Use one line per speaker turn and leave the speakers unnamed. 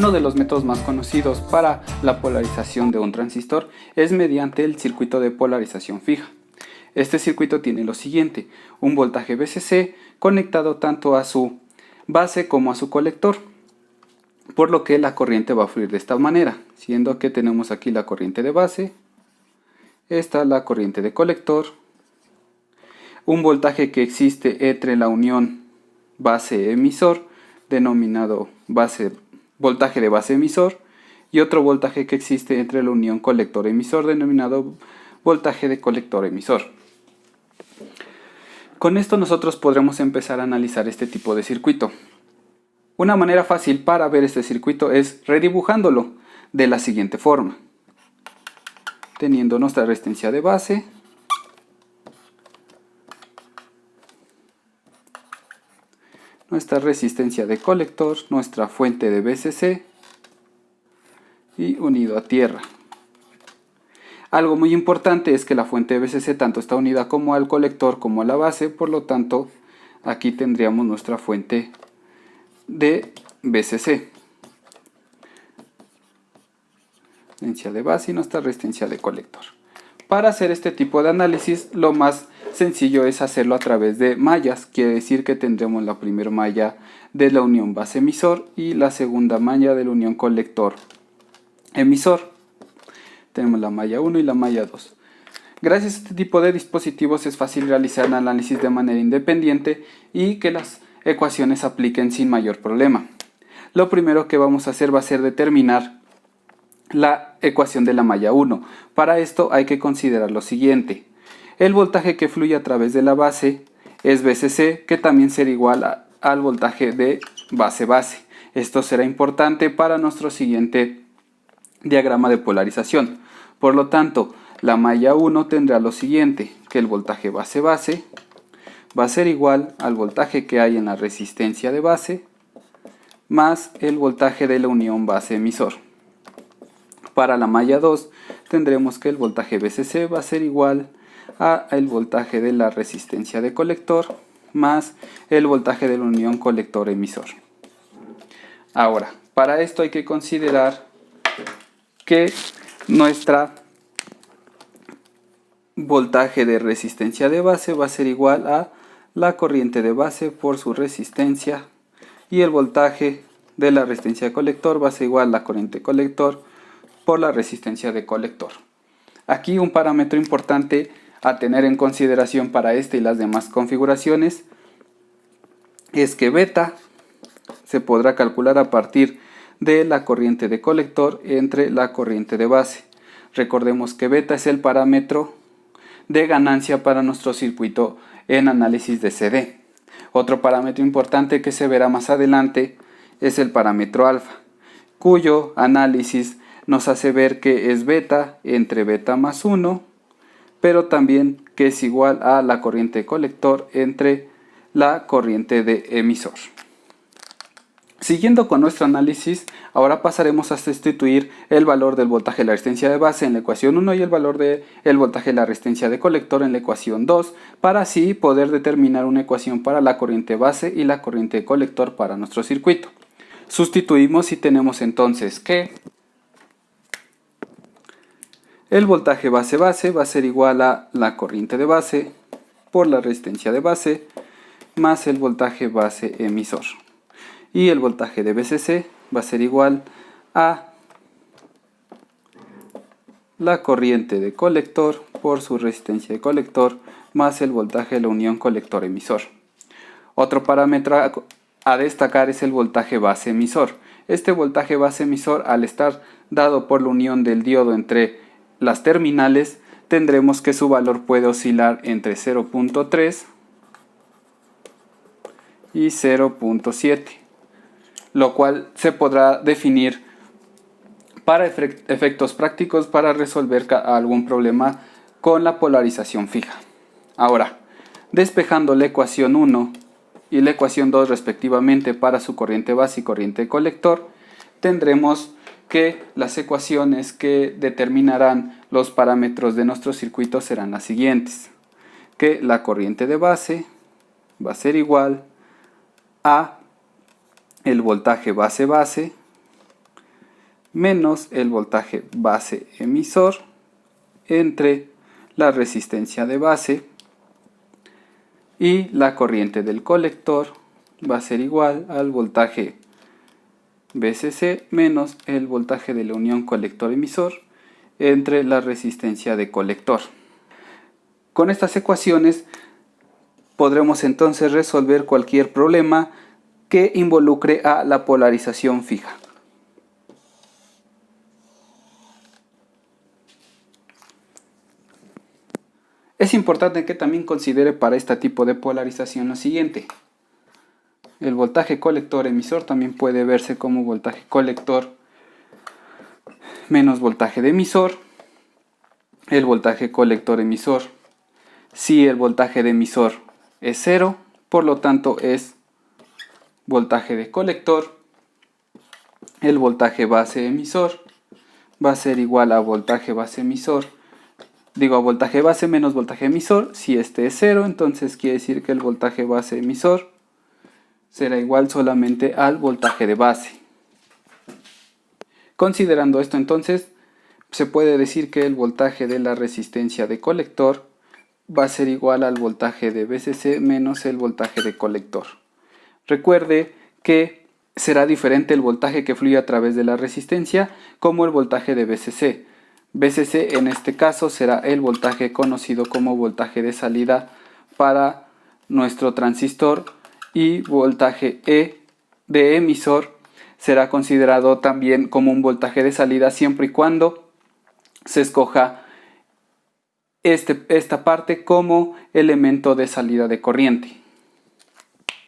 Uno de los métodos más conocidos para la polarización de un transistor es mediante el circuito de polarización fija. Este circuito tiene lo siguiente: un voltaje VCC conectado tanto a su base como a su colector, por lo que la corriente va a fluir de esta manera, siendo que tenemos aquí la corriente de base, esta la corriente de colector, un voltaje que existe entre la unión base-emisor, denominado voltaje de base-emisor, y otro voltaje que existe entre la unión colector-emisor, denominado voltaje de colector-emisor. Con esto nosotros podremos empezar a analizar este tipo de circuito. Una manera fácil para ver este circuito es redibujándolo de la siguiente forma. Teniendo nuestra resistencia de base, nuestra resistencia de colector, nuestra fuente de VCC y unido a tierra. Algo muy importante es que la fuente de VCC tanto está unida como al colector como a la base, por lo tanto aquí tendríamos nuestra fuente de VCC, resistencia de base y nuestra resistencia de colector. Para hacer este tipo de análisis, lo más sencillo es hacerlo a través de mallas. Quiere decir que tendremos la primera malla de la unión base-emisor y la segunda malla de la unión colector-emisor. Tenemos la malla 1 y la malla 2. Gracias a este tipo de dispositivos es fácil realizar el análisis de manera independiente y que las ecuaciones se apliquen sin mayor problema. Lo primero que vamos a hacer va a ser determinar la ecuación de la malla 1. Para esto hay que considerar lo siguiente: el voltaje que fluye a través de la base es VCC, que también será igual al voltaje de base-base. Esto será importante para nuestro siguiente diagrama de polarización. Por lo tanto, la malla 1 tendrá lo siguiente: que el voltaje base-base va a ser igual al voltaje que hay en la resistencia de base más el voltaje de la unión base-emisor. Para la malla 2 tendremos que el voltaje VCC va a ser igual al voltaje de la resistencia de colector más el voltaje de la unión colector-emisor. Ahora, para esto hay que considerar que nuestra voltaje de resistencia de base va a ser igual a la corriente de base por su resistencia, y el voltaje de la resistencia de colector va a ser igual a la corriente de colector por la resistencia de colector. Aquí un parámetro importante a tener en consideración para esta y las demás configuraciones es que beta se podrá calcular a partir de la corriente de colector entre la corriente de base. Recordemos que beta es el parámetro de ganancia para nuestro circuito en análisis de CD. Otro parámetro importante que se verá más adelante es el parámetro alfa, cuyo análisis nos hace ver que es beta entre beta más 1, pero también que es igual a la corriente de colector entre la corriente de emisor. Siguiendo con nuestro análisis, ahora pasaremos a sustituir el valor del voltaje de la resistencia de base en la ecuación 1 y el valor del voltaje de la resistencia de colector en la ecuación 2, para así poder determinar una ecuación para la corriente base y la corriente de colector para nuestro circuito. Sustituimos y tenemos entonces que el voltaje base-base va a ser igual a la corriente de base por la resistencia de base más el voltaje base-emisor. Y el voltaje de VCC va a ser igual a la corriente de colector por su resistencia de colector más el voltaje de la unión colector-emisor. Otro parámetro a destacar es el voltaje base-emisor. Este voltaje base-emisor, al estar dado por la unión del diodo entre las terminales, tendremos que su valor puede oscilar entre 0.3 y 0.7. lo cual se podrá definir para efectos prácticos para resolver algún problema con la polarización fija. Ahora, despejando la ecuación 1 y la ecuación 2 respectivamente para su corriente base y corriente colector, tendremos que las ecuaciones que determinarán los parámetros de nuestro circuito serán las siguientes: que la corriente de base va a ser igual a el voltaje base-base menos el voltaje base emisor entre la resistencia de base y la corriente del colector va a ser igual al voltaje VCC menos el voltaje de la unión colector-emisor entre la resistencia de colector. Con estas ecuaciones podremos entonces resolver cualquier problema que involucre a la polarización fija. Es importante que también considere para este tipo de polarización lo siguiente. El voltaje colector-emisor también puede verse como voltaje colector menos voltaje de emisor. El voltaje colector-emisor, si el voltaje de emisor es 0, por lo tanto es voltaje de colector. El voltaje base emisor va a ser igual a voltaje base emisor. Digo, a voltaje base menos voltaje emisor. Si este es 0, entonces quiere decir que el voltaje base emisor será igual solamente al voltaje de base. Considerando esto, entonces, se puede decir que el voltaje de la resistencia de colector va a ser igual al voltaje de VCC menos el voltaje de colector. Recuerde que será diferente el voltaje que fluye a través de la resistencia como el voltaje de VCC. VCC en este caso será el voltaje conocido como voltaje de salida para nuestro transistor, y voltaje E de emisor será considerado también como un voltaje de salida siempre y cuando se escoja esta parte como elemento de salida de corriente.